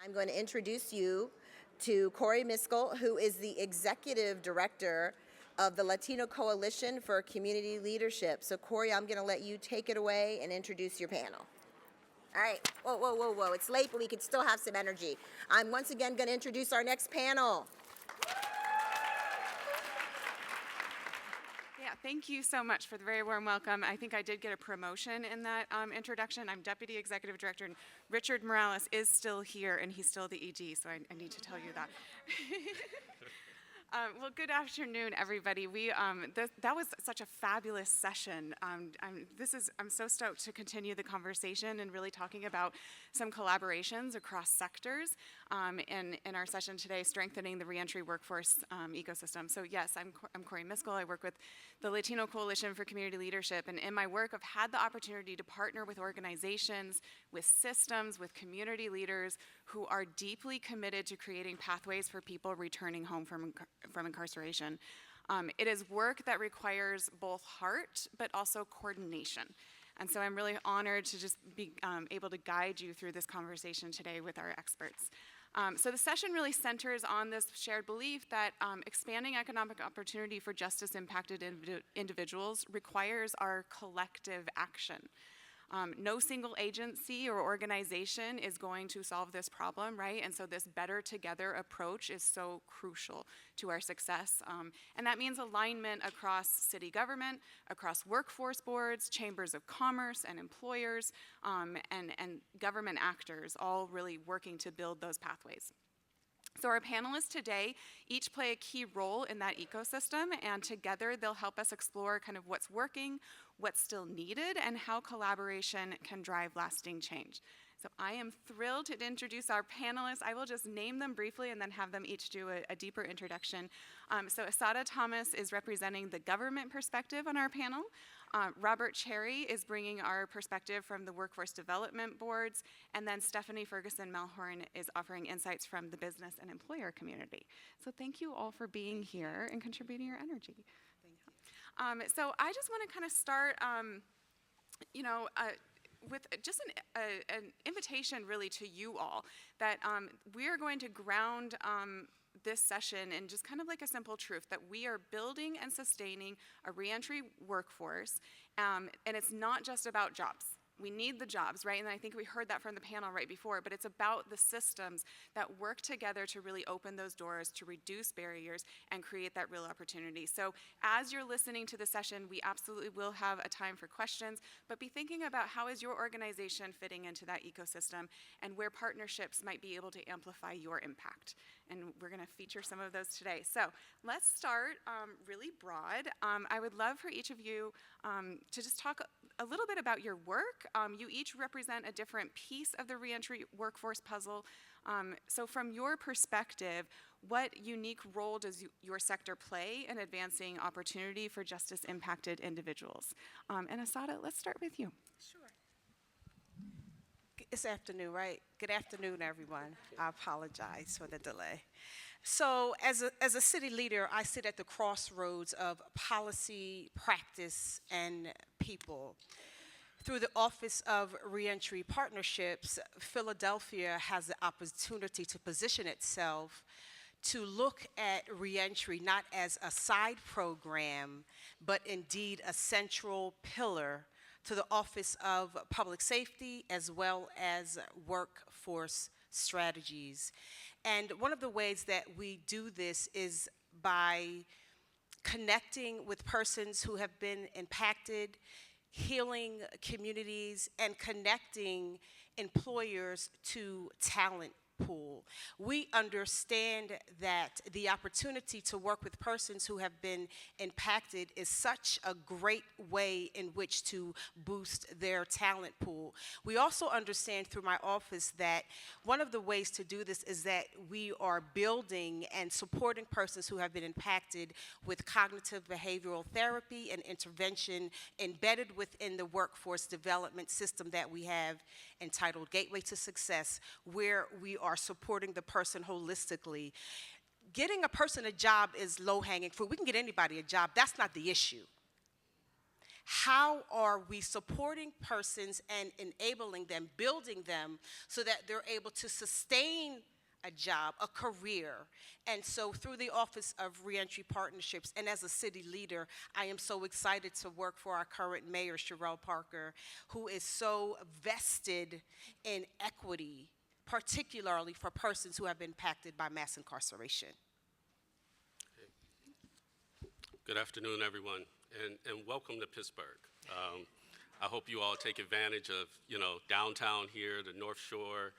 I'm going to introduce you to Corey Miskell, who is the Executive Director of the Latino Coalition for Community Leadership. So Corey, I'm going to let you take it away and introduce your panel. All right, whoa. It's late, but we can still have some energy. I'm once again going to introduce our next panel. Yeah, thank you so much for the very warm welcome. I think I did get a promotion in that introduction. I'm Deputy Executive Director, and Richard Morales is still here, and he's still the ED, so I need to tell you that. Well, good afternoon, everybody. That was such a fabulous session. I'm so stoked to continue the conversation and really talking about some collaborations across sectors in our session today, strengthening the reentry workforce ecosystem. So yes, I'm Corey Miskell. I work with the Latino Coalition for Community Leadership, and in my work, I've had the opportunity to partner with organizations, with systems, with community leaders who are deeply committed to creating pathways for people returning home from incarceration. It is work that requires both heart, but also coordination. And so I'm really honored to just be able to guide you through this conversation today with our experts. So the session really centers on this shared belief that expanding economic opportunity for justice-impacted individuals requires our collective action. No single agency or organization is going to solve this problem, right? And so this better together approach is so crucial to our success. And that means alignment across city government, across workforce boards, chambers of commerce and employers, and government actors, all really working to build those pathways. So our panelists today each play a key role in that ecosystem, and together they'll help us explore kind of what's working, what's still needed, and how collaboration can drive lasting change. So I am thrilled to introduce our panelists. I will just name them briefly and then have them each do a deeper introduction. So Assata Thomas is representing the government perspective on our panel. Robert Cherry is bringing our perspective from the workforce development boards, and then Stephanie Ferguson-Melhorn is offering insights from the business and employer community. So thank you all for being here and contributing your energy. Thank you. So I just want to kind of start, with just an invitation really to you all that we are going to ground this session in just kind of like a simple truth that we are building and sustaining a reentry workforce, and it's not just about jobs. We need the jobs, right? And I think we heard that from the panel right before, but it's about the systems that work together to really open those doors, to reduce barriers, and create that real opportunity. So as you're listening to the session, we absolutely will have a time for questions, but be thinking about how is your organization fitting into that ecosystem and where partnerships might be able to amplify your impact. And we're gonna feature some of those today. So let's start really broad. I would love for each of you to just talk a little bit about your work. You each represent a different piece of the reentry workforce puzzle. So from your perspective, what unique role does your sector play in advancing opportunity for justice-impacted individuals? And Assata, let's start with you. Sure. It's afternoon, right? Good afternoon, everyone. I apologize for the delay. So as a city leader, I sit at the crossroads of policy, practice, and people. Through the Office of Reentry Partnerships, Philadelphia has the opportunity to position itself to look at reentry not as a side program, but indeed a central pillar to the Office of Public Safety as well as workforce strategies. And one of the ways that we do this is by connecting with persons who have been impacted, healing communities, and connecting employers to talent pool. We understand that the opportunity to work with persons who have been impacted is such a great way in which to boost their talent pool. We also understand through my office that one of the ways to do this is that we are building and supporting persons who have been impacted with cognitive behavioral therapy and intervention embedded within the workforce development system that we have entitled Gateway to Success, where we are supporting the person holistically. Getting a person a job is low-hanging fruit. We can get anybody a job. That's not the issue. how are we supporting persons and enabling them, building them so that they're able to sustain a job, a career. And so through the Office of Reentry Partnerships and as a city leader, I am so excited to work for our current mayor, Sherelle Parker, who is so vested in equity, particularly for persons who have been impacted by mass incarceration. Good afternoon, everyone, and welcome to Pittsburgh. I hope you all take advantage of, downtown here, the North Shore,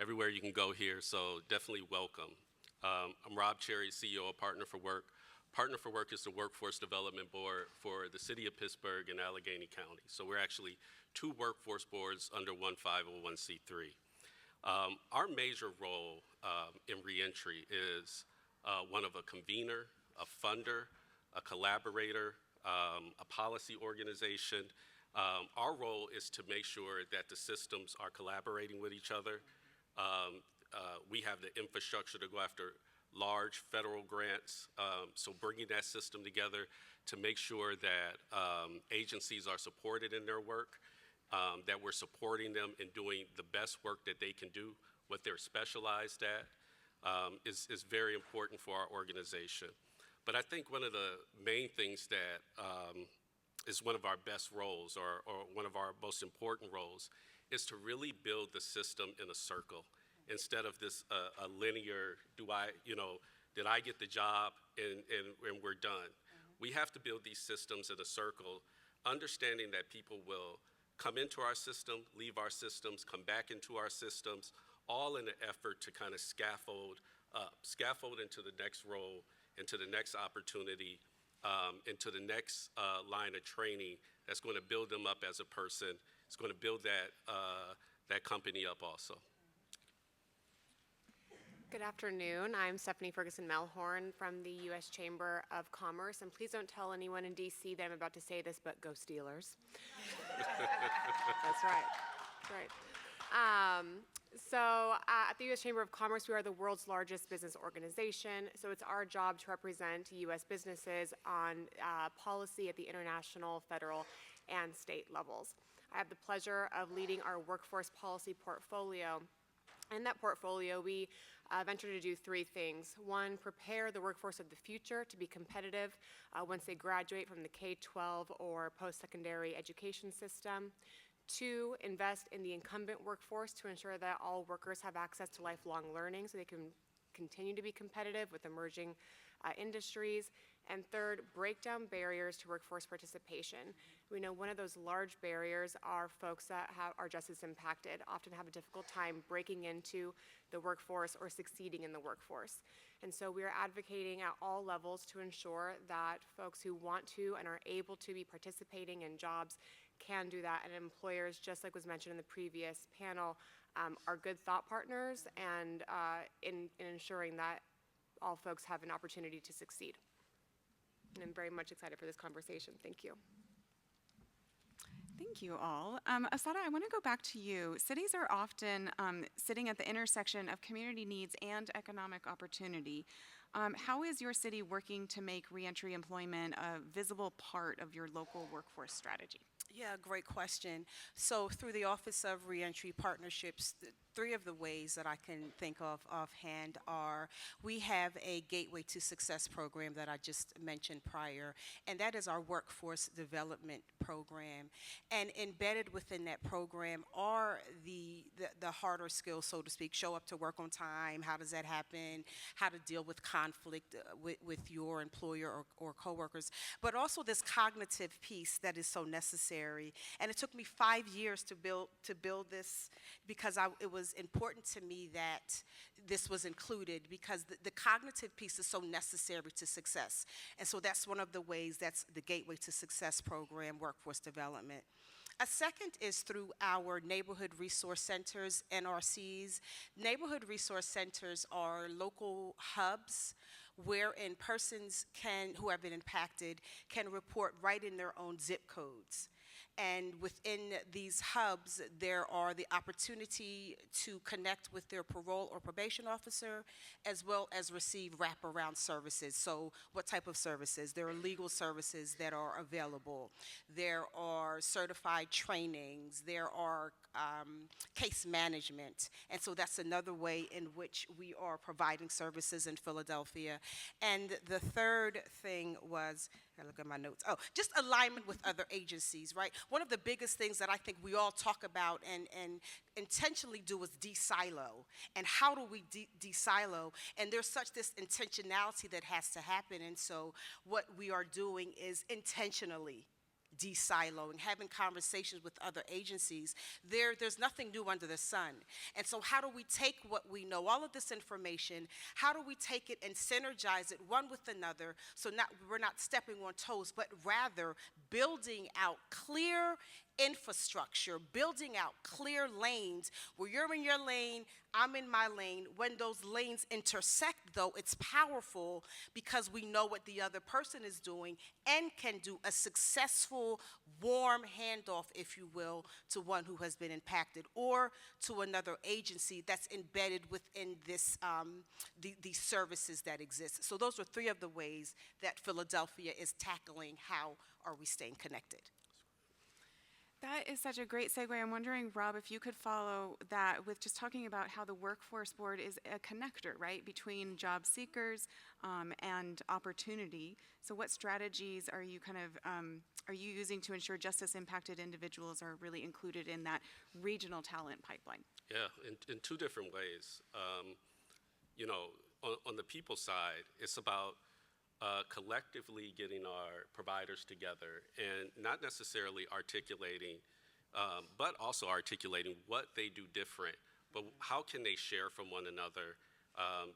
everywhere you can go here, so definitely welcome. I'm Rob Cherry, CEO of Partner for Work. Partner for Work is the workforce development board for the city of Pittsburgh and Allegheny County. So we're actually two workforce boards under one 501c3. Our major role in reentry is one of a convener, a funder, a collaborator, a policy organization. Our role is to make sure that the systems are collaborating with each other. We have the infrastructure to go after large federal grants, so bringing that system together to make sure that agencies are supported in their work, that we're supporting them in doing the best work that they can do, what they're specialized at, is very important for our organization. But I think one of the main things that is one of our best roles or one of our most important roles is to really build the system in a circle instead of this a linear, did I get the job and we're done. We have to build these systems in a circle, understanding that people will come into our system, leave our systems, come back into our systems, all in an effort to kind of scaffold into the next role, into the next opportunity, into the next line of training that's going to build them up as a person. It's going to build that company up also. Good afternoon. I'm Stephanie Ferguson-Melhorn from the U.S. Chamber of Commerce, and please don't tell anyone in D.C. that I'm about to say this, but go Steelers. That's right. That's right. So at the U.S. Chamber of Commerce, we are the world's largest business organization, so it's our job to represent U.S. businesses on policy at the international, federal, and state levels. I have the pleasure of leading our workforce policy portfolio. In that portfolio, we venture to do three things. One, prepare the workforce of the future to be competitive once they graduate from the K-12 or post-secondary education system. Two, invest in the incumbent workforce to ensure that all workers have access to lifelong learning so they can continue to be competitive with emerging industries. And third, break down barriers to workforce participation. We know one of those large barriers are folks that are just as impacted, often have a difficult time breaking into the workforce or succeeding in the workforce. And so we are advocating at all levels to ensure that folks who want to and are able to be participating in jobs can do that, and employers, just like was mentioned in the previous panel, are good thought partners and in ensuring that all folks have an opportunity to succeed. And I'm very much excited for this conversation. Thank you. Thank you all. Asada, I want to go back to you. Cities are often sitting at the intersection of community needs and economic opportunity. How is your city working to make reentry employment a visible part of your local workforce strategy? Yeah, great question. So through the Office of Reentry Partnerships, three of the ways that I can think of offhand are we have a Gateway to Success program that I just mentioned prior, and that is our workforce development program. And embedded within that program are the harder skills, so to speak, show up to work on time, how does that happen, how to deal with conflict with your employer or coworkers, but also this cognitive piece that is so necessary. And it took me 5 years to build this because it was important to me that this was included because the cognitive piece is so necessary to success. And so that's one of the ways, that's the Gateway to Success program, workforce development. A second is through our neighborhood resource centers, NRCs. Neighborhood resource centers are local hubs wherein persons who have been impacted can report right in their own zip codes. And within these hubs, there are the opportunity to connect with their parole or probation officer, as well as receive wraparound services. So what type of services? There are legal services that are available. There are certified trainings. There are case management. And so that's another way in which we are providing services in Philadelphia. And the third thing was, I look at my notes. Oh, just alignment with other agencies, right? One of the biggest things that I think we all talk about and intentionally do is de-silo. And how do we de-silo? And there's such this intentionality that has to happen. And so what we are doing is intentionally de-siloing, having conversations with other agencies. There's nothing new under the sun. And so how do we take what we know, all of this information, how do we take it and synergize it one with another so we're not stepping on toes, but rather building out clear infrastructure, building out clear lanes where you're in your lane, I'm in my lane. When those lanes intersect, though, it's powerful because we know what the other person is doing and can do a successful, warm handoff, if you will, to one who has been impacted or to another agency that's embedded within this, these services that exist. So those are three of the ways that Philadelphia is tackling how are we staying connected. That is such a great segue. I'm wondering, Rob, if you could follow that with just talking about how the Workforce Board is a connector, right, between job seekers and opportunity. So what strategies are you are you using to ensure justice-impacted individuals are really included in that regional talent pipeline? Yeah, in two different ways. You know, on the people side, it's about collectively getting our providers together and not necessarily articulating, but also articulating what they do different, but how can they share from one another.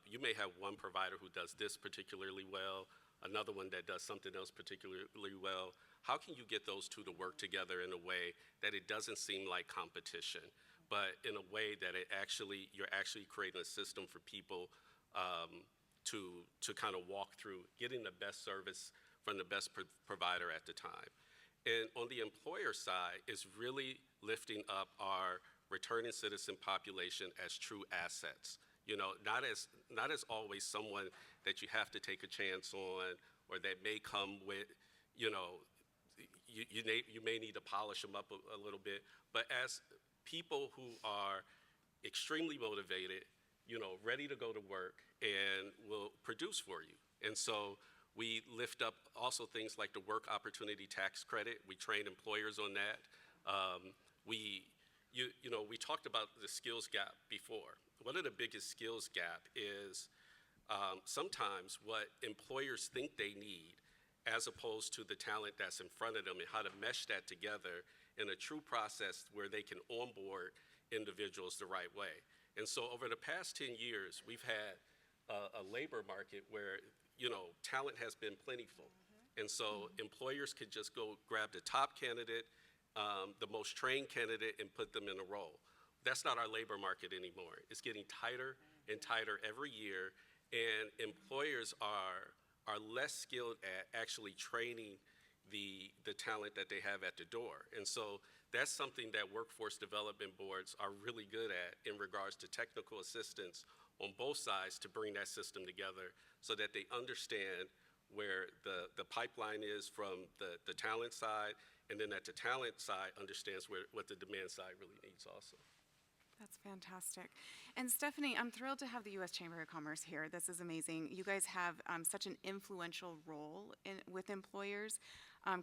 You may have one provider who does this particularly well, another one that does something else particularly well. How can you get those two to work together in a way that it doesn't seem like competition, but in a way that you're actually creating a system for people to kind of walk through getting the best service from the best provider at the time. And on the employer side is really lifting up our returning citizen population as true assets. You know, not as always someone that you have to take a chance on or that may come with, you know, you may need to polish them up a little bit, but as people who are extremely motivated, you know, ready to go to work and will produce for you. And so we lift up also things like the work opportunity tax credit. We train employers on that. You know, we talked about the skills gap before. One of the biggest skills gap is sometimes what employers think they need as opposed to the talent that's in front of them and how to mesh that together in a true process where they can onboard individuals the right way. And so over the past 10 years, we've had a labor market where, you know, talent has been plentiful. And so employers could just go grab the top candidate, the most trained candidate, and put them in a role. That's not our labor market anymore. It's getting tighter and tighter every year, and employers are less skilled at actually training the talent that they have at the door. And so that's something that workforce development boards are really good at in regards to technical assistance on both sides to bring that system together so that they understand where the pipeline is from the talent side, and then that the talent side understands what the demand side really needs also. That's fantastic. And Stephanie, I'm thrilled to have the U.S. Chamber of Commerce here. This is amazing. You guys have such an influential role with employers.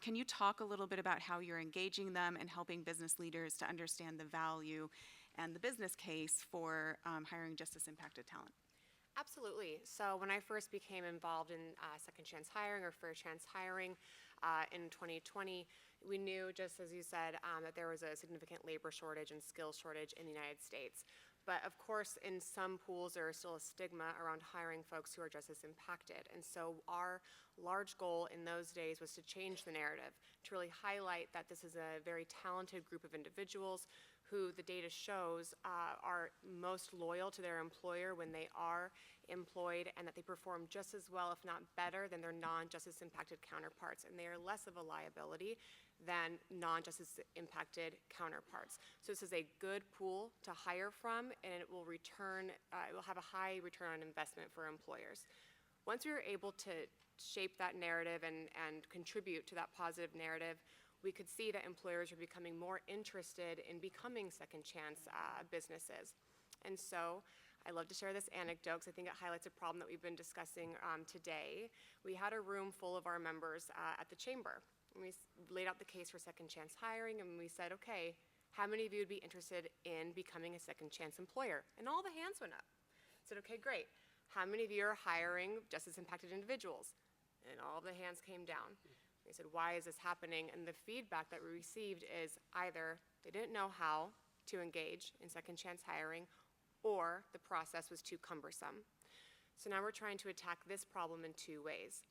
Can you talk a little bit about how you're engaging them and helping business leaders to understand the value and the business case for hiring justice-impacted talent? Absolutely. So when I first became involved in second chance hiring or fair chance hiring in 2020, we knew, just as you said, that there was a significant labor shortage and skills shortage in the United States. But of course, in some pools, there is still a stigma around hiring folks who are justice impacted. And so our large goal in those days was to change the narrative, to really highlight that this is a very talented group of individuals who the data shows are most loyal to their employer when they are employed, and that they perform just as well, if not better, than their non-justice impacted counterparts, and they are less of a liability than non-justice impacted counterparts. So this is a good pool to hire from, and it will it will have a high return on investment for employers. Once we were able to shape that narrative and contribute to that positive narrative, we could see that employers were becoming more interested in becoming second chance businesses. And so I love to share this anecdote because I think it highlights a problem that we've been discussing today. We had a room full of our members at the chamber. And we laid out the case for second chance hiring, and we said, okay, how many of you would be interested in becoming a second chance employer? And all the hands went up. I said, okay, great. How many of you are hiring justice impacted individuals? And all the hands came down. We said, why is this happening? And the feedback that we received is either they didn't know how to engage in second chance hiring, or the process was too cumbersome. So now we're trying to attack this problem in two ways.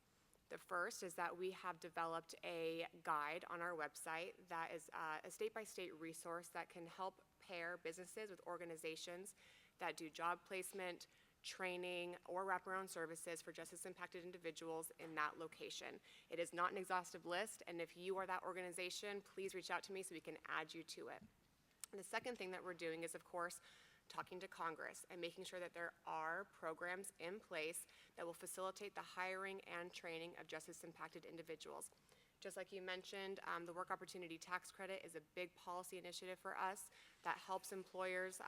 The first is that we have developed a guide on our website that is a state-by-state resource that can help pair businesses with organizations that do job placement, training, or wraparound services for justice-impacted individuals in that location. It is not an exhaustive list, and if you are that organization, please reach out to me so we can add you to it. And the second thing that we're doing is, of course, talking to Congress and making sure that there are programs in place that will facilitate the hiring and training of justice-impacted individuals. Just like you mentioned, the Work Opportunity Tax Credit is a big policy initiative for us that helps employers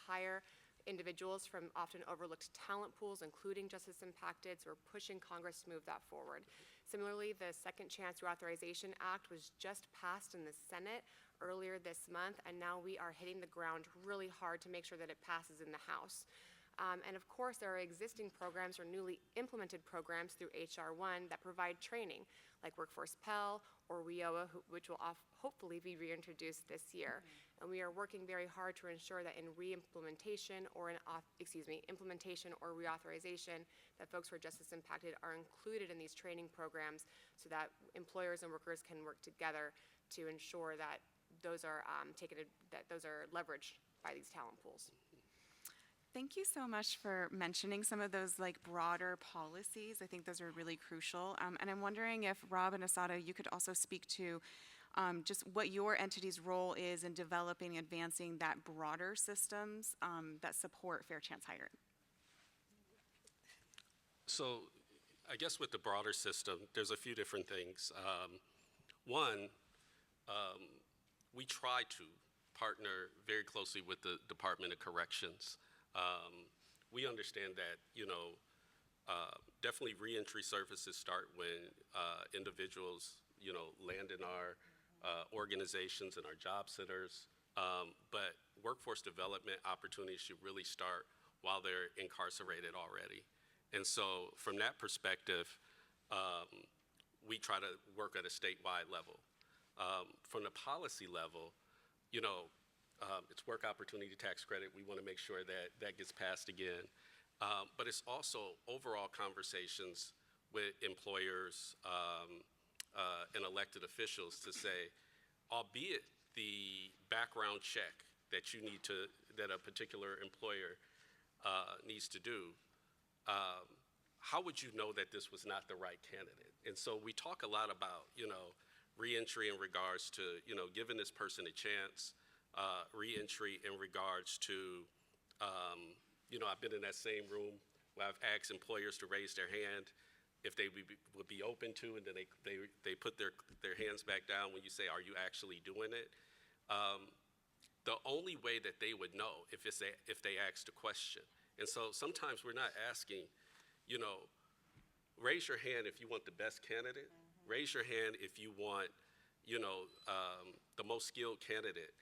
hire individuals from often overlooked talent pools, including justice impacted, so we're pushing Congress to move that forward. Similarly, the Second Chance Reauthorization Act was just passed in the Senate earlier this month, and now we are hitting the ground really hard to make sure that it passes in the House. And of course, there are existing programs or newly implemented programs through H.R. 1 that provide training, like Workforce Pell or WIOA, which will hopefully be reintroduced this year. And we are working very hard to ensure that in implementation or reauthorization, that folks who are justice impacted are included in these training programs so that employers and workers can work together to ensure that those are leveraged by these talent pools. Thank you so much for mentioning some of those broader policies. I think those are really crucial. And I'm wondering if Rob and Asada, you could also speak to just what your entity's role is in developing and advancing that broader systems that support fair chance hiring. So I guess with the broader system, there's a few different things. One, we try to partner very closely with the Department of Corrections. We understand that, definitely reentry services start when individuals, land in our organizations and our job centers. But workforce development opportunities should really start while they're incarcerated already. And so from that perspective, we try to work at a statewide level. From the policy level, it's Work Opportunity Tax Credit. We want to make sure that that gets passed again. But it's also overall conversations with employers and elected officials to say, albeit the background check that that a particular employer needs to do, how would you know that this was not the right candidate? And so we talk a lot about, reentry in regards to, giving this person a chance. Reentry in regards to, I've been in that same room where I've asked employers to raise their hand if they would be open to, and then they put their hands back down when you say, are you actually doing it? The only way that they would know if they asked a question. And so sometimes we're not asking, raise your hand if you want the best candidate. Raise your hand if you want, the most skilled candidate.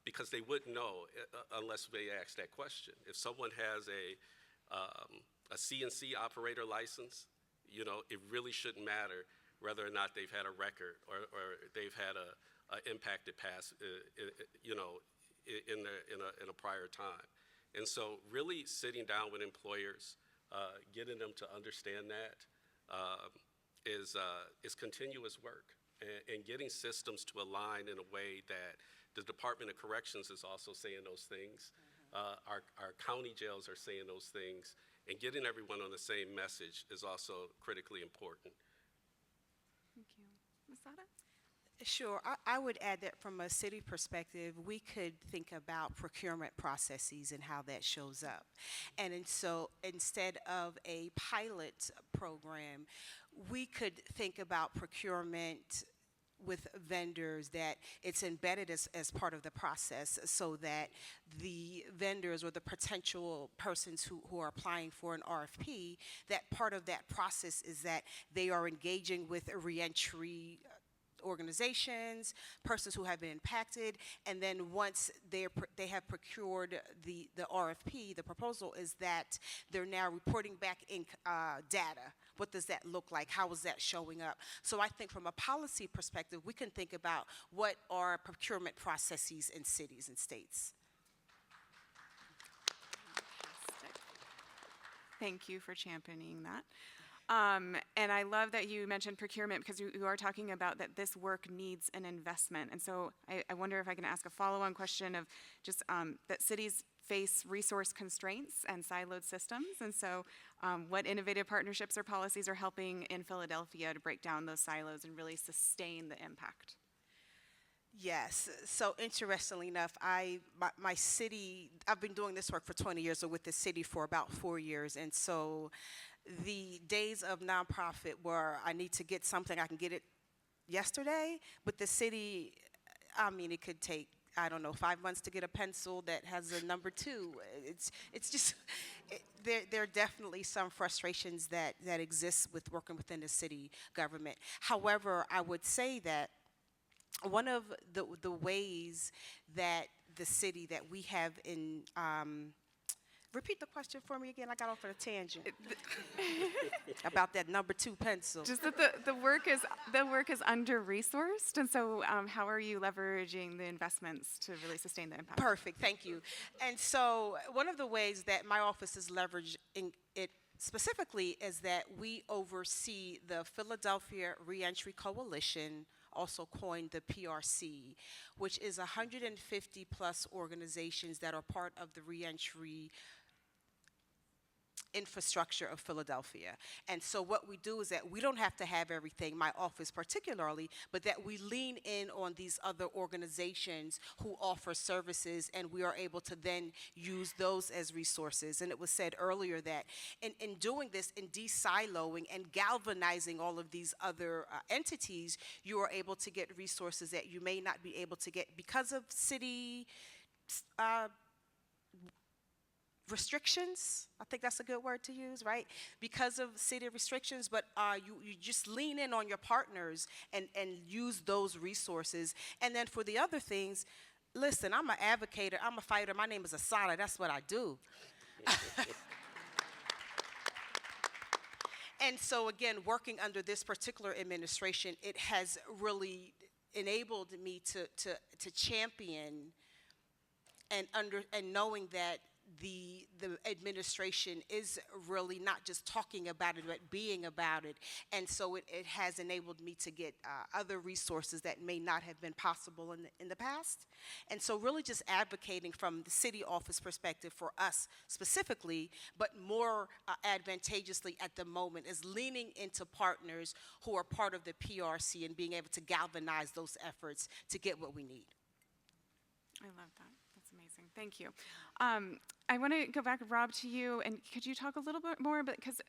Because they wouldn't know unless they ask that question. If someone has a CNC operator license, it really shouldn't matter whether or not they've had a record or they've had a impacted past, in a prior time. And so really sitting down with employers, getting them to understand that is continuous work, and getting systems to align in a way that The Department of Corrections is also saying those things. Our county jails are saying those things. And getting everyone on the same message is also critically important. Thank you. Ms. Sada? Sure. I would add that from a city perspective, we could think about procurement processes and how that shows up. So instead of a pilot program, we could think about procurement with vendors, that it's embedded as part of the process, so that the vendors or the potential persons who are applying for an RFP, that part of that process is that they are engaging with a reentry organizations, persons who have been impacted, and then once they have procured the RFP, the proposal is that they're now reporting back in data. What does that look like? How is that showing up? So I think from a policy perspective, we can think about what are procurement processes in cities and states. Fantastic. Thank you for championing that. And I love that you mentioned procurement, because you are talking about that this work needs an investment. And so I wonder if I can ask a follow-on question of just that cities face resource constraints and siloed systems. And so what innovative partnerships or policies are helping in Philadelphia to break down those silos and really sustain the impact? Yes. So interestingly enough, my city, I've been doing this work for 20 years, or with the city for about 4 years. And so the days of nonprofit where I need to get something, I can get it yesterday. But the city, I mean, it could take, I don't know, 5 months to get a pencil that has a number 2. It's just, there are definitely some frustrations that exist with working within the city government. However, I would say that one of the ways that the city that we have in, repeat the question for me again. I got off on a tangent about that number 2 pencil. Just that the work is under resourced, and so how are you leveraging the investments to really sustain the impact? Perfect, thank you. And so one of the ways that my office is leveraging it specifically is that we oversee the Philadelphia Reentry Coalition, also coined the PRC, which is 150 plus organizations that are part of the reentry infrastructure of Philadelphia. And so what we do is that we don't have to have everything, my office particularly, but that we lean in on these other organizations who offer services, and we are able to then use those as resources. And it was said earlier that in doing this, in de-siloing and galvanizing all of these other entities, you are able to get resources that you may not be able to get because of city restrictions. I think that's a good word to use, right? Because of city restrictions, but you just lean in on your partners and use those resources. And then for the other things, listen, I'm an advocate, I'm a fighter, my name is Asada, that's what I do. And so again, working under this particular administration, it has really enabled me to champion and knowing that the administration is really not just talking about it, but being about it. And so it has enabled me to get other resources that may not have been possible in the past. And so really just advocating from the city office perspective for us specifically, but more advantageously at the moment, is leaning into partners who are part of the PRC and being able to galvanize those efforts to get what we need. I love that. That's amazing. Thank you. I want to go back, Rob, to you, and could you talk a little bit more, because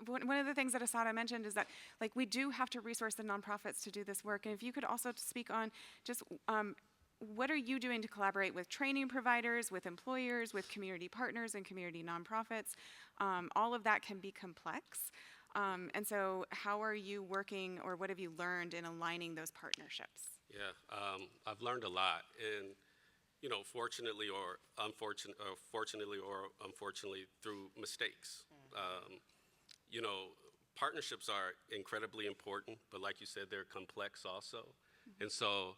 one of the things that Asada mentioned is that, like, we do have to resource the nonprofits to do this work, and if you could also speak on just what are you doing to collaborate with training providers, with employers, with community partners and community nonprofits? All of that can be complex. And so how are you working, or what have you learned in aligning those partnerships? Yeah, I've learned a lot, and you know, fortunately or unfortunately through mistakes. You know, partnerships are incredibly important, but like you said, they're complex also. And so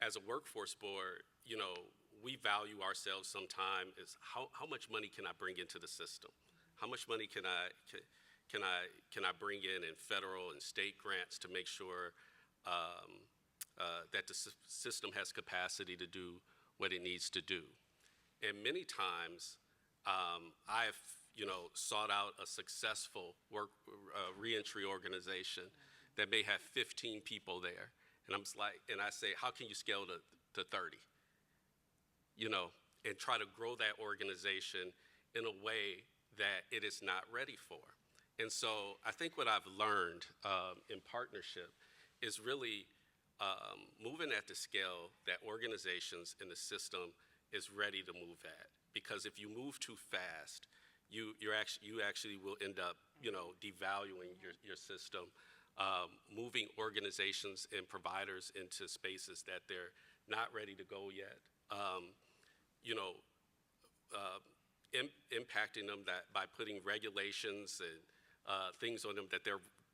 as a workforce board, you know, we value ourselves sometime as how much money can I bring into the system? How much money can I bring in federal and state grants to make sure that the system has capacity to do what it needs to do. And many times, I've sought out a successful reentry organization that may have 15 people there, and I say, how can you scale to 30? And try to grow that organization in a way that it is not ready for. And so I think what I've learned in partnership is really moving at the scale that organizations in the system is ready to move at. Because if you move too fast, you actually will end up devaluing your system, moving organizations and providers into spaces that they're not ready to go yet. Impacting them by putting regulations and things on them that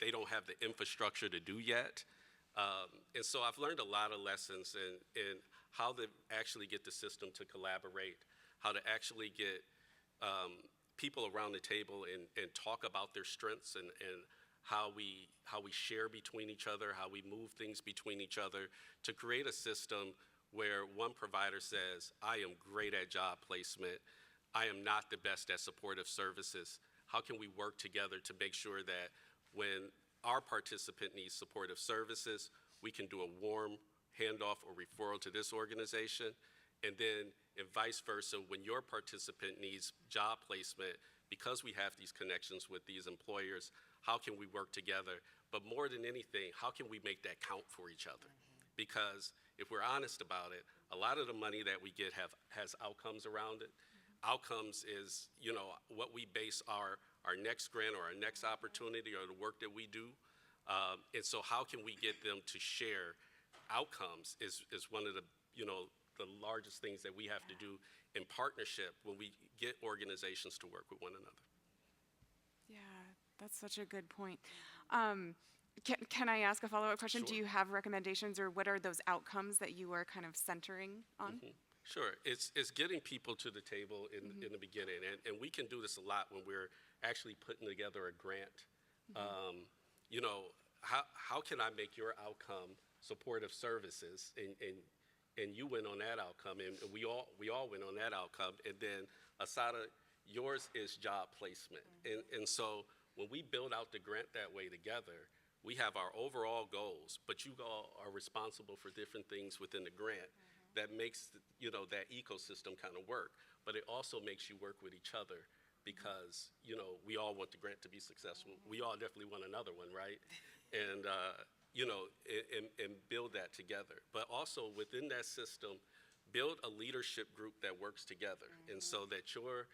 they don't have the infrastructure to do yet. And so I've learned a lot of lessons in how to actually get the system to collaborate, how to actually get people around the table and talk about their strengths and how we share between each other, how we move things between each other to create a system where one provider says, I am great at job placement, I am not the best at supportive services. How can we work together to make sure that when our participant needs supportive services, we can do a warm handoff or referral to this organization, and then and vice versa, when your participant needs job placement, because we have these connections with these employers, how can we work together? But more than anything, how can we make that count for each other? Because if we're honest about it, a lot of the money that we get has outcomes around it. Outcomes is, what we base our next grant or our next opportunity or the work that we do. And so how can we get them to share outcomes is one of the largest things that we have to do in partnership when we get organizations to work with one another. Yeah, that's such a good point. Can I ask a follow-up question? Sure. Do you have recommendations, or what are those outcomes that you are kind of centering on? Mm-hmm. Sure, it's getting people to the table in the beginning, and we can do this a lot when we're actually putting together a grant. How can I make your outcome supportive services, and you win on that outcome, and we all win on that outcome, and then Asada, yours is job placement, and so when we build out the grant that way together, we have our overall goals, but you all are responsible for different things within the grant. That makes that ecosystem kind of work, but it also makes you work with each other because we all want the grant to be successful. We all definitely want another one, right? And and build that together. But also within that system, build a leadership group that works together, and so that your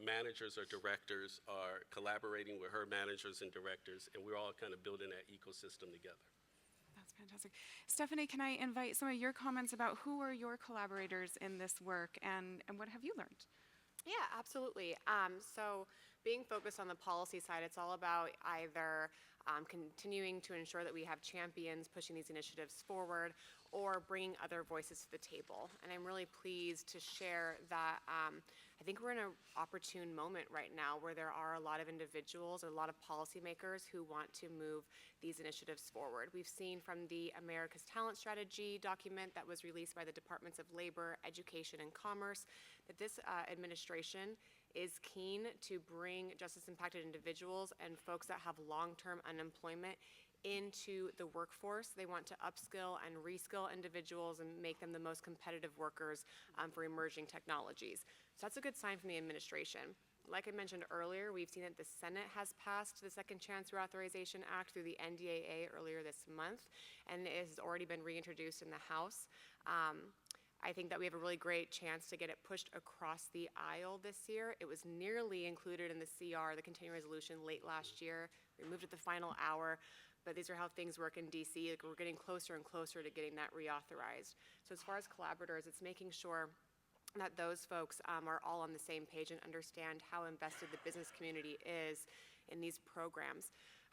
managers or directors are collaborating with her managers and directors, and we're all kind of building that ecosystem together. That's fantastic. Stephanie, can I invite some of your comments about who are your collaborators in this work, and what have you learned? Yeah, absolutely. So being focused on the policy side, it's all about either continuing to ensure that we have champions pushing these initiatives forward or bringing other voices to the table. And I'm really pleased to share that I think we're in an opportune moment right now where there are a lot of individuals, a lot of policymakers who want to move these initiatives forward. We've seen from the America's Talent Strategy document that was released by the Departments of Labor, Education, and Commerce that this administration is keen to bring justice-impacted individuals and folks that have long-term unemployment into the workforce. They want to upskill and reskill individuals and make them the most competitive workers for emerging technologies. So that's a good sign from the administration. Like I mentioned earlier, we've seen that the Senate has passed the Second Chance Reauthorization Act through the NDAA earlier this month, and it has already been reintroduced in the House. I think that we have a really great chance to get it pushed across the aisle this year. It was nearly included in the CR, the continuing resolution, late last year. We moved at the final hour, but these are how things work in DC. Like, we're getting closer and closer to getting that reauthorized. So as far as collaborators, it's making sure that those folks are all on the same page and understand how invested the business community is in these programs.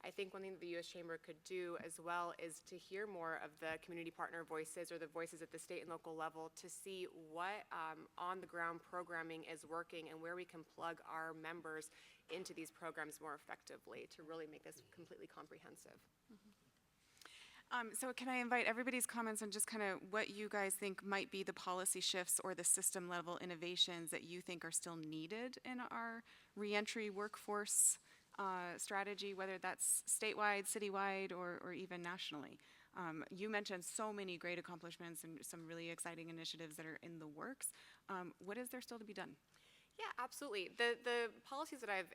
I think one thing that the U.S. Chamber could do as well is to hear more of the community partner voices or the voices at the state and local level to see what on-the-ground programming is working and where we can plug our members into these programs more effectively to really make this completely comprehensive. So can I invite everybody's comments on just kind of what you guys think might be the policy shifts or the system level innovations that you think are still needed in our reentry workforce strategy, whether that's statewide, citywide, or even nationally? You mentioned so many great accomplishments and some really exciting initiatives that are in the works. What is there still to be done? Yeah, absolutely. The policies that I've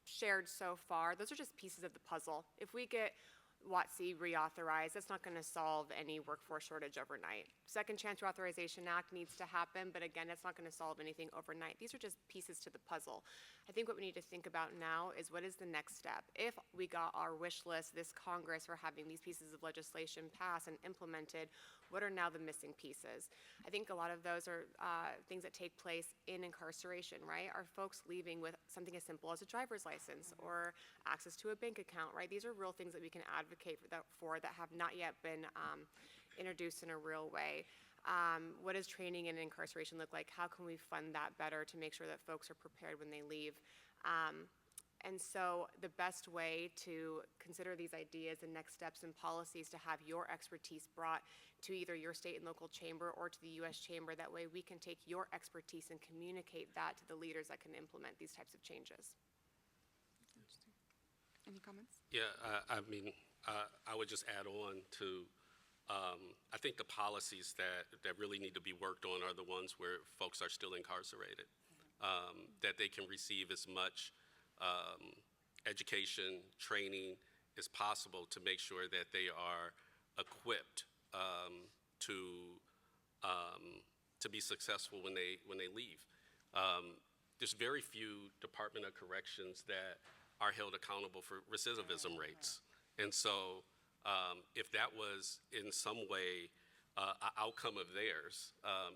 shared so far, those are just pieces of the puzzle. If we get WOTC reauthorized, that's not going to solve any workforce shortage overnight. Second Chance Reauthorization Act needs to happen, but again, it's not going to solve anything overnight. These are just pieces to the puzzle. I think what we need to think about now is what is the next step? If we got our wish list this Congress for having these pieces of legislation passed and implemented, what are now the missing pieces? I think a lot of those are things that take place in incarceration, right? Are folks leaving with something as simple as a driver's license or access to a bank account, right? These are real things that we can advocate for that have not yet been introduced in a real way. What does training in incarceration look like? How can we fund that better to make sure that folks are prepared when they leave? And so the best way to consider these ideas and next steps and policies to have your expertise brought to either your state and local chamber or to the U.S. Chamber. That way we can take your expertise and communicate that to the leaders that can implement these types of changes. Any comments? Yeah, I mean, I would just add on to, I think the policies that really need to be worked on are the ones where folks are still incarcerated, that they can receive as much education, training as possible to make sure that they are equipped to be successful when they leave. There's very few Department of Corrections that are held accountable for recidivism rates, and so if that was in some way an outcome of theirs,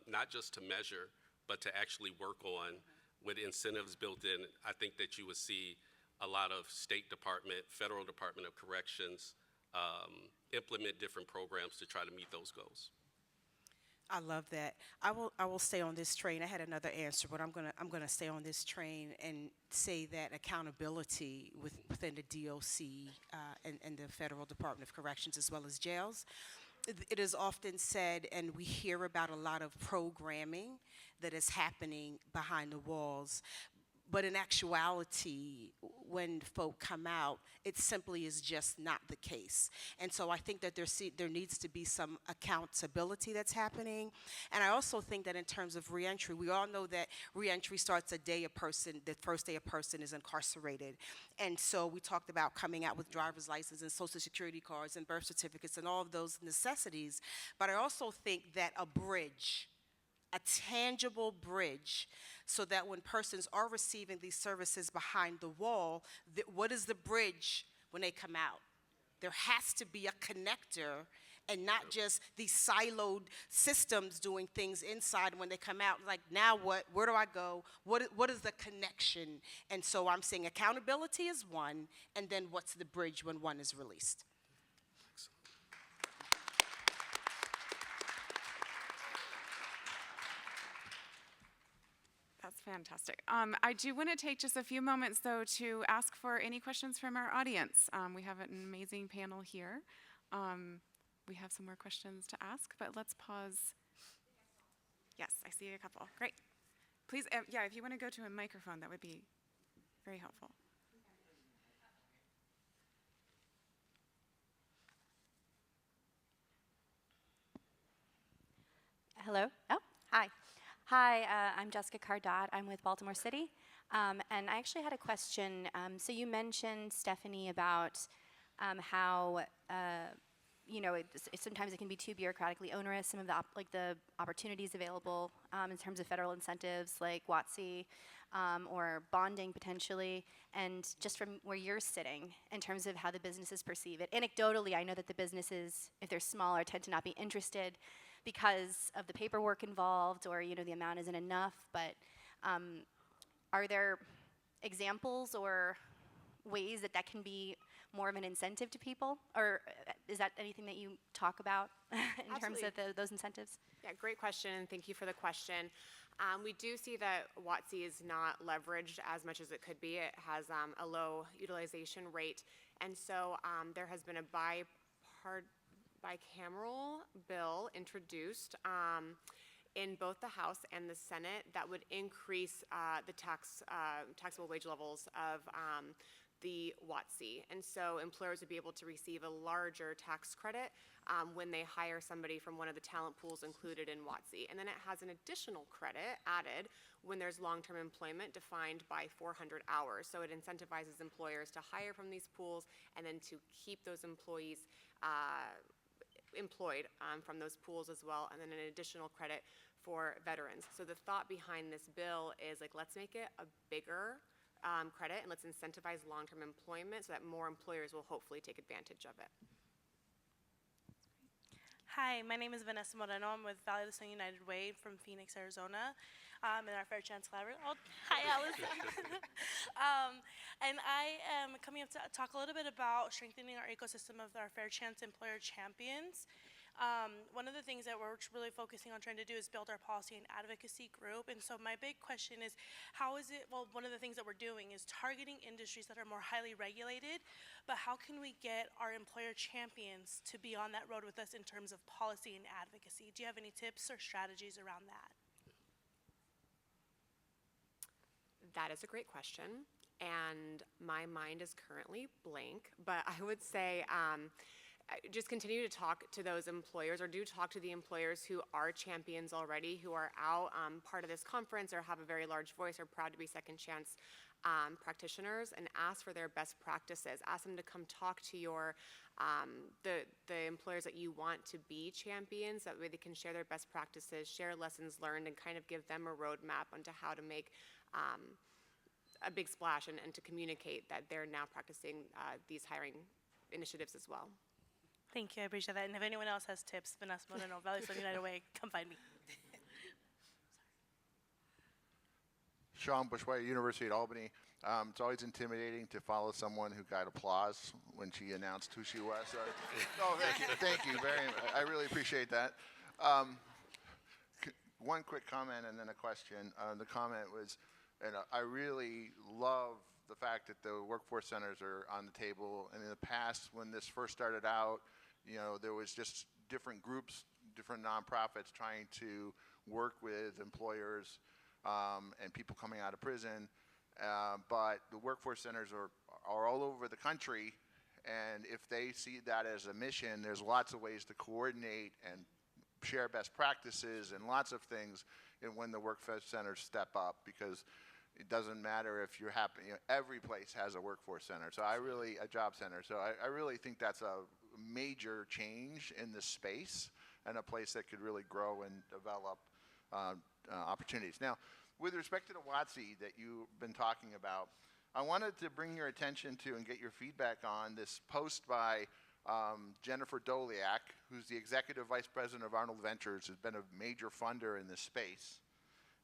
not just to measure, but to actually work on with incentives built in, I think that you would see a lot of State Department, Federal Department of Corrections implement different programs to try to meet those goals. I love that. I will stay on this train. I had another answer, but I'm gonna stay on this train and say that accountability within the DOC and the Federal Department of Corrections as well as jails. It is often said, and we hear about a lot of programming that is happening behind the walls. But in actuality, when folk come out, it simply is just not the case. And so I think that there needs to be some accountability that's happening. And I also think that in terms of reentry, we all know that reentry starts the first day a person is incarcerated. And so we talked about coming out with driver's license and social security cards and birth certificates and all of those necessities. But I also think that a tangible bridge, so that when persons are receiving these services behind the wall, what is the bridge when they come out? There has to be a connector and not just these siloed systems doing things inside. When they come out, like, now what? Where do I go? What is the connection? And so I'm saying accountability is one, and then what's the bridge when one is released? That's fantastic. I do want to take just a few moments, though, to ask for any questions from our audience. We have an amazing panel here. We have some more questions to ask, but let's pause. Yes, I see a couple. Great. Please, yeah, if you want to go to a microphone, that would be very helpful. Hello. Oh, hi. Hi, I'm Jessica Cardot. I'm with Baltimore City. And I actually had a question. So you mentioned, Stephanie, about how sometimes it can be too bureaucratically onerous. Some of the opportunities available in terms of federal incentives, like WOTC or bonding potentially, and just from where you're sitting in terms of how the businesses perceive it. Anecdotally, I know that the businesses, if they're smaller, tend to not be interested because of the paperwork involved, or the amount isn't enough. But are there examples or ways that can be more of an incentive to people, or is that anything that you talk about in terms of those incentives? Yeah, great question, and thank you for the question. We do see that WOTC is not leveraged as much as it could be. It has a low utilization rate, and so there has been a bicameral bill introduced in both the House and the Senate that would increase the taxable wage levels of the WOTC. And so employers would be able to receive a larger tax credit when they hire somebody from one of the talent pools included in WOTC. And then it has an additional credit added when there's long-term employment defined by 400 hours. So it incentivizes employers to hire from these pools and then to keep those employees employed from those pools as well, and then an additional credit for veterans. So the thought behind this bill is like, let's make it a bigger credit and let's incentivize long-term employment so that more employers will hopefully take advantage of it. Hi, my name is Vanessa Moreno. I'm with Valley of the Sun United Way from Phoenix, Arizona, in our Fair Chance Collaborative. Oh, hi, Alice. And I am coming up to talk a little bit about strengthening our ecosystem of our Fair Chance employer champions. One of the things that we're really focusing on trying to do is build our policy and advocacy group. And so my big question is, how is it, well, one of the things that we're doing is targeting industries that are more highly regulated, but how can we get our employer champions to be on that road with us in terms of policy and advocacy? Do you have any tips or strategies around that? That is a great question, and my mind is currently blank, but I would say just continue to talk to those employers, or do talk to the employers who are champions already, who are out part of this conference or have a very large voice, or proud to be second chance practitioners, and ask for their best practices. Ask them to come talk to your the employers that you want to be champions. That way they can share their best practices, share lessons learned, and kind of give them a roadmap onto how to make a big splash and to communicate that they're now practicing these hiring initiatives as well. Thank you, I appreciate that. And if anyone else has tips, Vanessa Moreno, Valley of the Sun United Way, come find me. Sean Bushwhite, University at Albany. It's always intimidating to follow someone who got applause when she announced who she was. Oh, thank you very much. I really appreciate that. One quick comment and then a question. The comment was, and I really love the fact that the workforce centers are on the table. And in the past, when this first started out, you know, there was just different groups, different nonprofits trying to work with employers and people coming out of prison. But the workforce centers are all over the country, and if they see that as a mission, there's lots of ways to coordinate and share best practices and lots of things when the workforce centers step up, because it doesn't matter if you're happy, you know, every place has a workforce center. So a job center. So I really think that's a major change in the space and a place that could really grow and develop opportunities. Now, with respect to the WOTC that you've been talking about, I wanted to bring your attention to and get your feedback on this post by Jennifer Doliak, who's the Executive Vice President of Arnold Ventures, who's been a major funder in this space.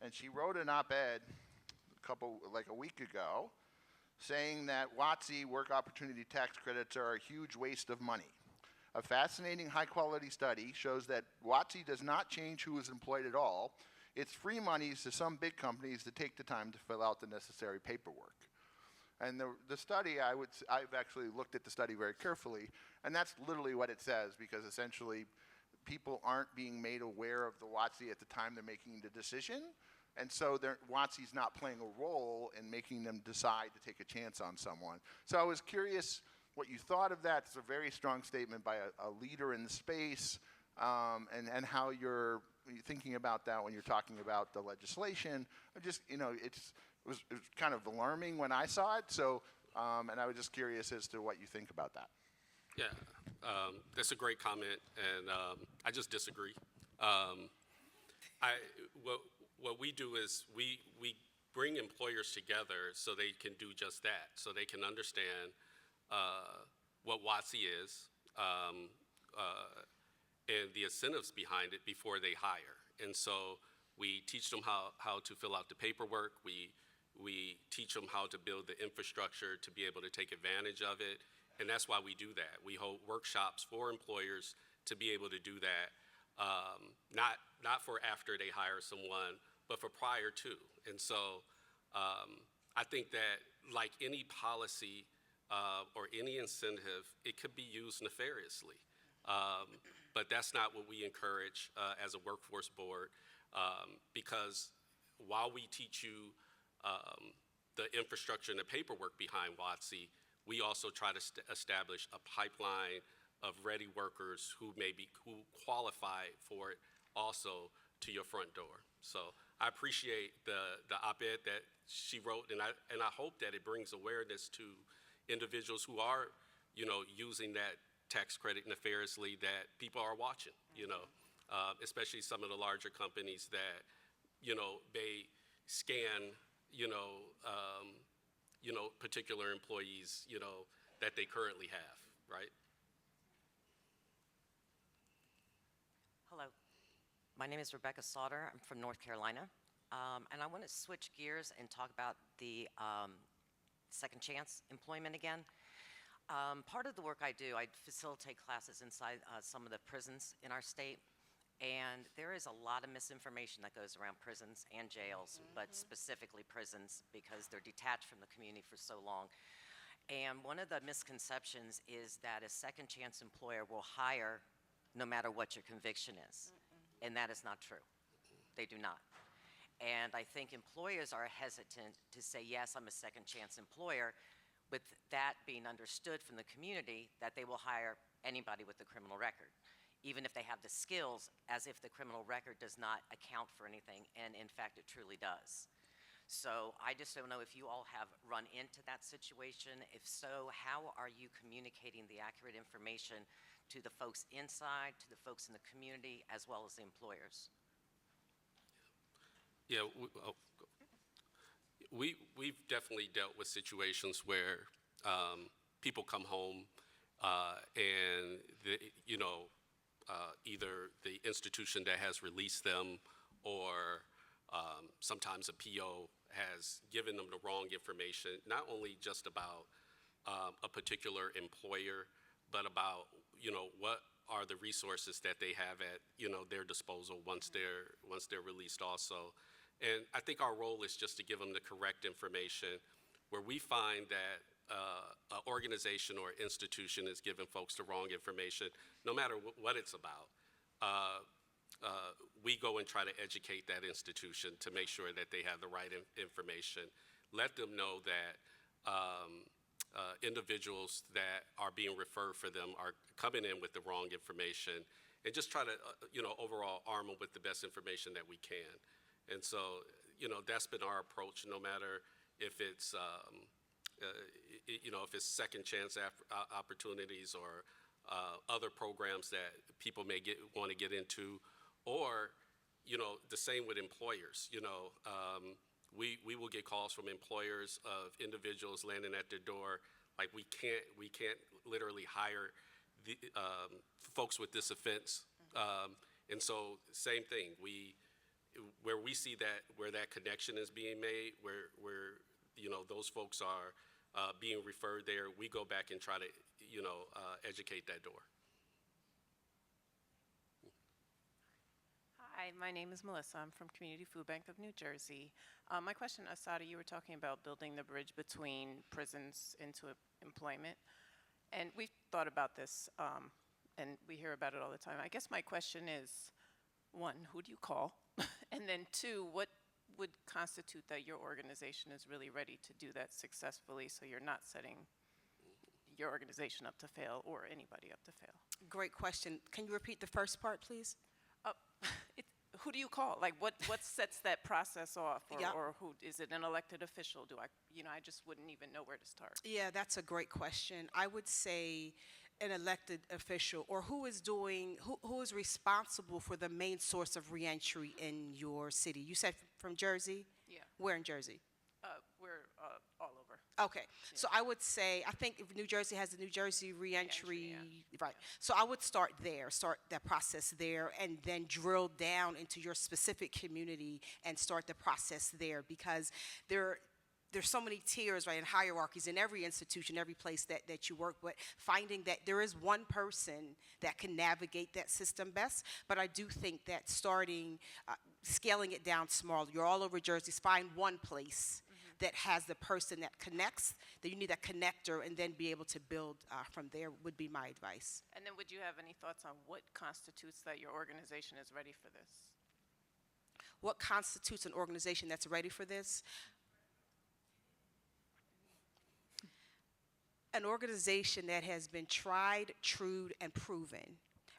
And she wrote an op-ed a week ago, saying that WOTC, work opportunity tax credits, are a huge waste of money. A fascinating high-quality study shows that WOTC does not change who is employed at all. It's free monies to some big companies that take the time to fill out the necessary paperwork. And the study, I've actually looked at the study very carefully, and that's literally what it says, because essentially people aren't being made aware of the WOTC at the time they're making the decision, and so WOTC's not playing a role in making them decide to take a chance on someone. So I was curious what you thought of that. It's a very strong statement by a leader in the space, and how you're thinking about that when you're talking about the legislation. It was kind of alarming when I saw it, so, and I was just curious as to what you think about that. Yeah, that's a great comment, and I just disagree. What we do is we bring employers together so they can do just that, so they can understand what WOTC is and the incentives behind it before they hire. And so we teach them how to fill out the paperwork. We teach them how to build the infrastructure to be able to take advantage of it. And that's why we do that. We hold workshops for employers to be able to do that, not for after they hire someone, but for prior to. And so I think that like any policy or any incentive, it could be used nefariously. But that's not what we encourage as a workforce board, because while we teach you the infrastructure and the paperwork behind WOTC, we also try to establish a pipeline of ready workers who qualify for it also to your front door. So I appreciate the op-ed that she wrote, and I hope that it brings awareness to individuals who are, using that tax credit nefariously, that people are watching, especially some of the larger companies that, may scan, particular employees, that they currently have, right? Hello, my name is Rebecca Sauter. I'm from North Carolina. And I want to switch gears and talk about the second chance employment again. Part of the work I do, I facilitate classes inside some of the prisons in our state. And there is a lot of misinformation that goes around prisons and jails, but specifically prisons, because they're detached from the community for so long. And one of the misconceptions is that a second chance employer will hire no matter what your conviction is. And that is not true. They do not. And I think employers are hesitant to say, yes, I'm a second chance employer, with that being understood from the community that they will hire anybody with a criminal record, even if they have the skills, as if the criminal record does not account for anything, and in fact, it truly does. So I just don't know if you all have run into that situation. If so, how are you communicating the accurate information to the folks inside, to the folks in the community, as well as the employers? Yeah, we've definitely dealt with situations where people come home and either the institution that has released them or sometimes a PO has given them the wrong information, not only just about a particular employer, but about what are the resources that they have at their disposal once they're released also. And I think our role is just to give them the correct information. Where we find that an organization or institution is giving folks the wrong information, no matter what it's about, we go and try to educate that institution to make sure that they have the right information. Let them know that individuals that are being referred for them are coming in with the wrong information, and just try to, overall arm them with the best information that we can. And so, that's been our approach, no matter if it's, if it's second chance opportunities or other programs that people may want to get into, or, the same with employers. We will get calls from employers of individuals landing at their door, like we can't literally hire the folks with this offense. And so, same thing. Where we see where that connection is being made, where those folks are being referred there, we go back and try to educate that door. Hi, my name is Melissa. I'm from Community Food Bank of New Jersey. My question, Assata, you were talking about building the bridge between prisons into employment, and we've thought about this, and we hear about it all the time. I guess my question is, one, who do you call? And then two, what would constitute that your organization is really ready to do that successfully, so you're not setting your organization up to fail or anybody up to fail? Great question. Can you repeat the first part, please? Who do you call? Like, what sets that process off? Or, Yeah. or who, is it an elected official? I just wouldn't even know where to start. Yeah, that's a great question. I would say an elected official, or who is responsible for the main source of reentry in your city. You said from Jersey? Yeah. Where in Jersey? We're all over. Okay, so I would say, I think if New Jersey has the New Jersey reentry, Reentry, right. So I would start that process there, and then drill down into your specific community and start the process there, because there's so many tiers, right, and hierarchies in every institution, every place that you work, but finding that there is one person that can navigate that system best. But I do think that scaling it down small, you're all over Jersey, find one place that has the person that connects, that you need that connector, and then be able to build from there would be my advice. And then would you have any thoughts on what constitutes that your organization is ready for this? What constitutes an organization that's ready for this? An organization that has been tried, true, and proven.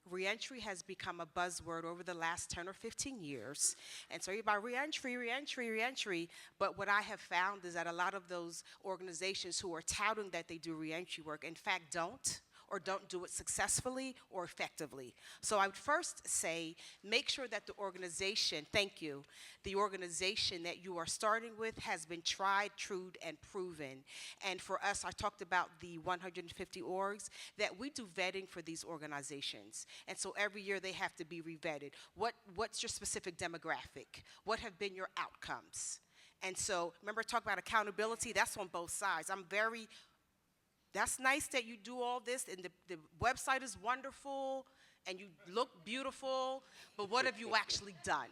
Reentry has become a buzzword over the last 10 or 15 years. And so everybody, reentry, reentry, reentry. But what I have found is that a lot of those organizations who are touting that they do reentry work, in fact, don't, or don't do it successfully or effectively. So I would first say, make sure that the organization, thank you, the organization that you are starting with has been tried, true, and proven. And for us, I talked about the 150 orgs, that we do vetting for these organizations. And so every year they have to be revetted. What's your specific demographic? What have been your outcomes? And so, remember, talk about accountability, that's on both sides. That's nice that you do all this, and the website is wonderful, and you look beautiful, but what have you actually done?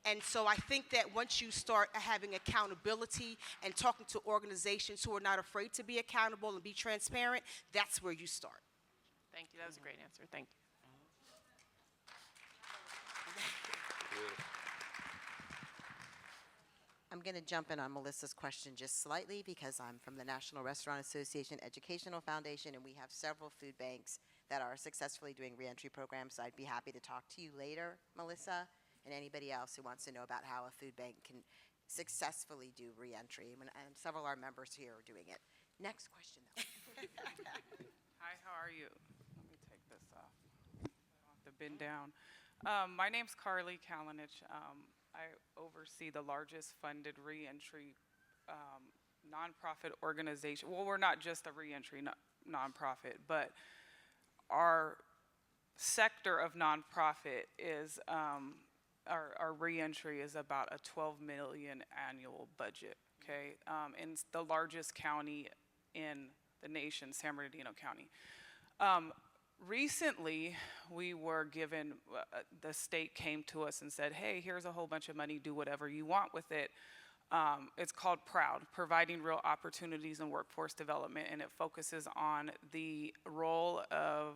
And so I think that once you start having accountability and talking to organizations who are not afraid to be accountable and be transparent, that's where you start. Thank you. That was a great answer. Thank you. I'm going to jump in on Melissa's question just slightly because I'm from the National Restaurant Association Educational Foundation, and we have several food banks that are successfully doing reentry programs. So I'd be happy to talk to you later, Melissa, and anybody else who wants to know about how a food bank can successfully do reentry. And several of our members here are doing it. Next question, though. Hi, how are you? Let me take this off. I don't have to bend down. My name's Carly Kalinich. I oversee the largest funded reentry nonprofit organization. Well, we're not just a reentry nonprofit, but our sector of nonprofit is our reentry is about a 12 million annual budget. Okay, in the largest county in the nation, San Bernardino County. Recently, we were given, the state came to us and said, hey, here's a whole bunch of money, do whatever you want with it. It's called PROUD, Providing Real Opportunities in Workforce Development, and it focuses on the role of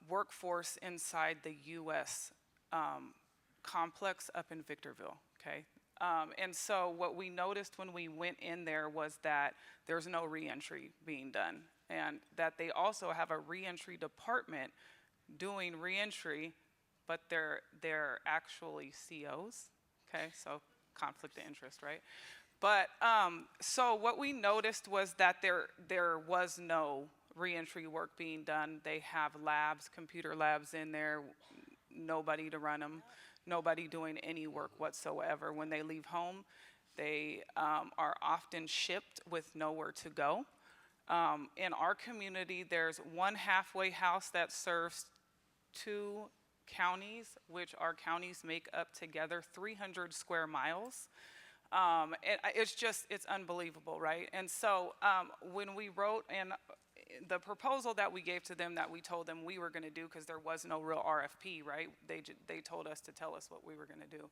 workforce inside the U.S. Complex up in Victorville, okay? And so what we noticed when we went in there was that there's no reentry being done, and that they also have a reentry department doing reentry, but they're actually COs, okay? So conflict of interest, right? But so what we noticed was that there was no reentry work being done. They have labs, computer labs in there, nobody to run them. Nobody doing any work whatsoever. When they leave home, they are often shipped with nowhere to go. In our community, there's one halfway house that serves 2 counties, which our counties make up together 300 square miles. It's unbelievable, right? And so when we wrote in the proposal that we gave to them, that we told them we were going to do, because there was no real RFP, right? They told us to tell us what we were going to do.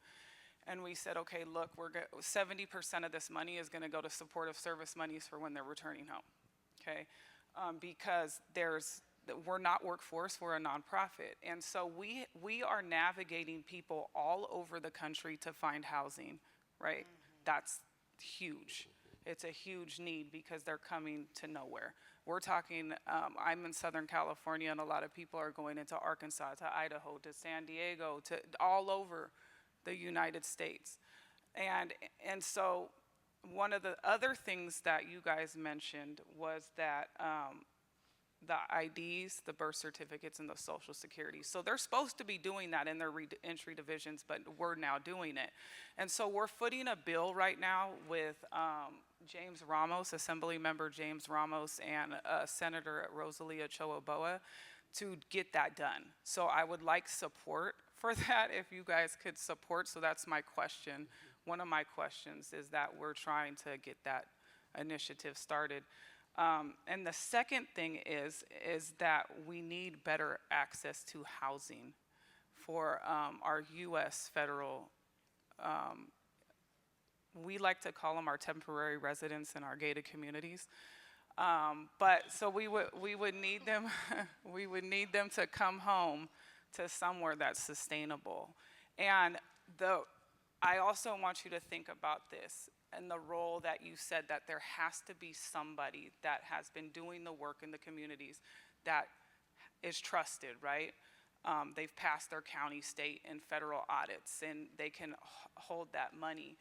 And we said, okay, look, 70% of this money is going to go to supportive service monies for when they're returning home, okay? Because we're not workforce, we're a nonprofit. And so we are navigating people all over the country to find housing, right? Mm-hmm. That's huge. It's a huge need because they're coming to nowhere. We're talking, I'm in Southern California, and a lot of people are going into Arkansas, to Idaho, to San Diego, to all over the United States. And so one of the other things that you guys mentioned was that the IDs, the birth certificates, and the Social Security. So they're supposed to be doing that in their reentry divisions, but we're now doing it. And so we're footing a bill right now with James Ramos, Assembly Member James Ramos, and Senator Rosalia Choa-Boa to get that done. So I would like support for that, if you guys could support. So that's my question. One of my questions is that we're trying to get that initiative started. And the second thing is that we need better access to housing for our U.S. federal we like to call them our temporary residents in our gated communities. But so we would need them we would need them to come home to somewhere that's sustainable. And I also want you to think about this and the role that you said that there has to be somebody that has been doing the work in the communities that is trusted, right? They've passed their county, state, and federal audits, and they can hold that money.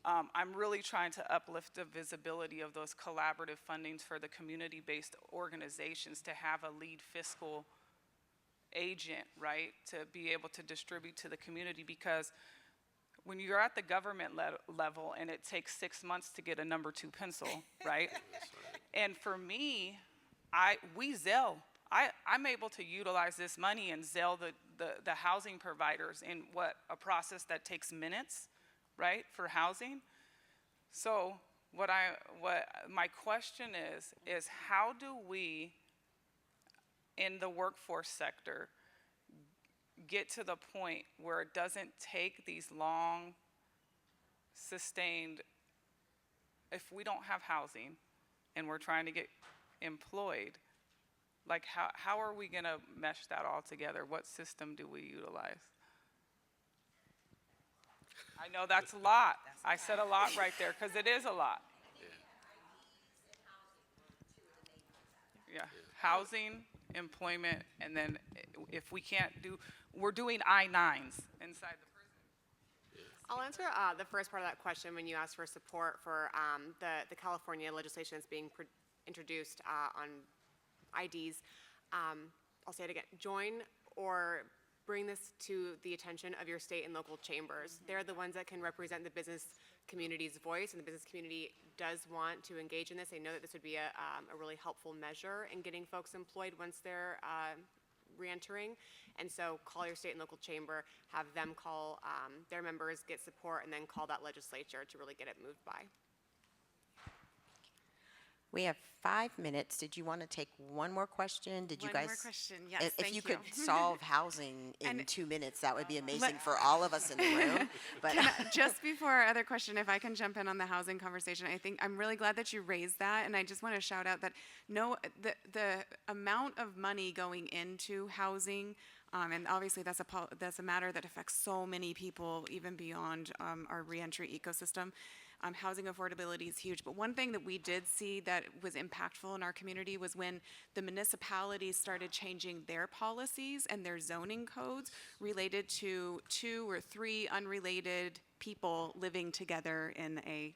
I'm really trying to uplift the visibility of those collaborative fundings for the community-based organizations to have a lead fiscal agent, right, to be able to distribute to the community, because when you're at the government level and it takes 6 months to get a number 2 pencil, right? And for me, we Zelle. I'm able to utilize this money and Zelle the housing providers in a process that takes minutes, right, for housing. So what my question is how do we in the workforce sector get to the point where it doesn't take these long sustained, if we don't have housing and we're trying to get employed, like how are we gonna mesh that all together? What system do we utilize? I know that's a lot. I said a lot right there, because it is a lot. Yeah, housing, employment, and then if we can't we're doing I-9s inside the prison. I'll answer the first part of that question when you asked for support for the California legislation that's being introduced on IDs. I'll say it again, join or bring this to the attention of your state and local chambers. They're the ones that can represent the business community's voice, and the business community does want to engage in this. They know that this would be a really helpful measure in getting folks employed once they're reentering. And so call your state and local chamber, have them call their members, get support, and then call that legislature to really get it moved by. We have 5 minutes. Did you want to take one more question? Did you guys? One more question, yes, If thank you you. could solve housing in 2 minutes, that would be amazing Let- for all of us in the room. But Just before our other question, if I can jump in on the housing conversation, I think I'm really glad that you raised that, and I just want to shout out that the amount of money going into housing, and obviously that's a matter that affects so many people, even beyond our reentry ecosystem. Housing affordability is huge, but one thing that we did see that was impactful in our community was when the municipalities started changing their policies and their zoning codes related to 2 or 3 unrelated people living together in a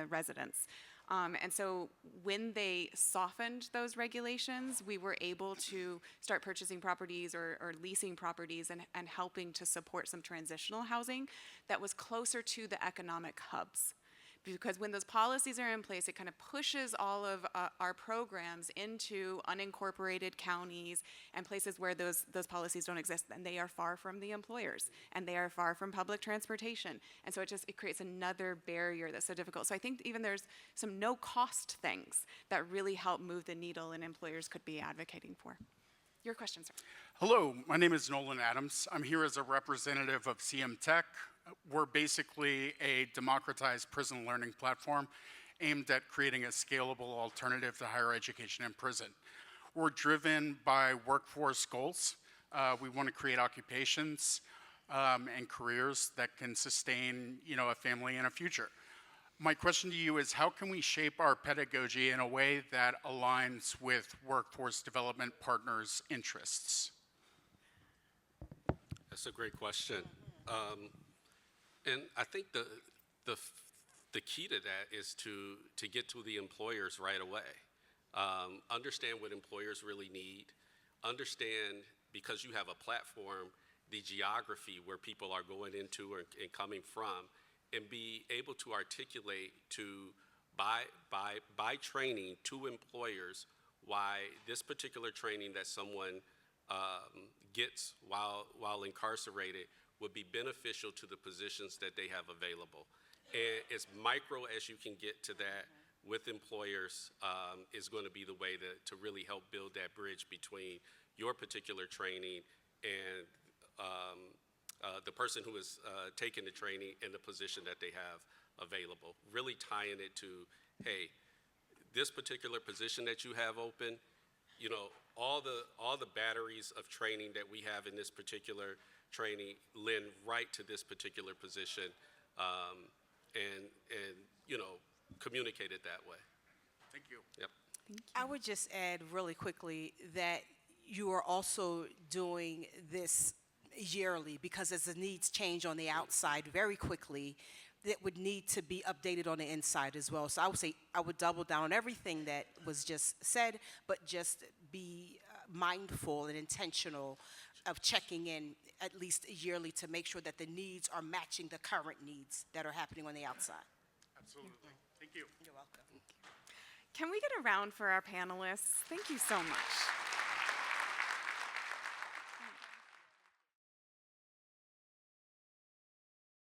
residence. And so when they softened those regulations, we were able to start purchasing properties or leasing properties and helping to support some transitional housing that was closer to the economic hubs. Because when those policies are in place, it kind of pushes all of our programs into unincorporated counties and places where those policies don't exist, and they are far from the employers, and they are far from public transportation. And so it creates another barrier that's so difficult. So I think even there's some no-cost things that really help move the needle and employers could be advocating for. Your question, sir. Hello, my name is Nolan Adams. I'm here as a representative of CM Tech. We're basically a democratized prison learning platform aimed at creating a scalable alternative to higher education in prison. We're driven by workforce goals. We want to create occupations and careers that can sustain, a family and a future. My question to you is, how can we shape our pedagogy in a way that aligns with workforce development partners' interests? That's a great question. And I think the key to that is to get to the employers right away. Understand what employers really need. Understand, because you have a platform, the geography where people are going into and coming from, and be able to articulate by training to employers why this particular training that someone gets while incarcerated would be beneficial to the positions that they have available. And as micro as you can get to that with employers is going to be the way to really help build that bridge between your particular training and the person who is taking the training and the position that they have available, really tying it to, hey, this particular position that you have open, you know, all the batteries of training that we have in this particular training lend right to this particular position, and you know, communicate it that way. Thank you. Yep. I would just add really quickly that you are also doing this yearly because as the needs change on the outside very quickly, that would need to be updated on the inside as well. So I would say I would double down on everything that was just said, but just be mindful and intentional of checking in at least yearly to make sure that the needs are matching the current needs that are happening on the outside. Absolutely. Thank you. You're welcome. Can we get a round for our panelists? Thank you so much.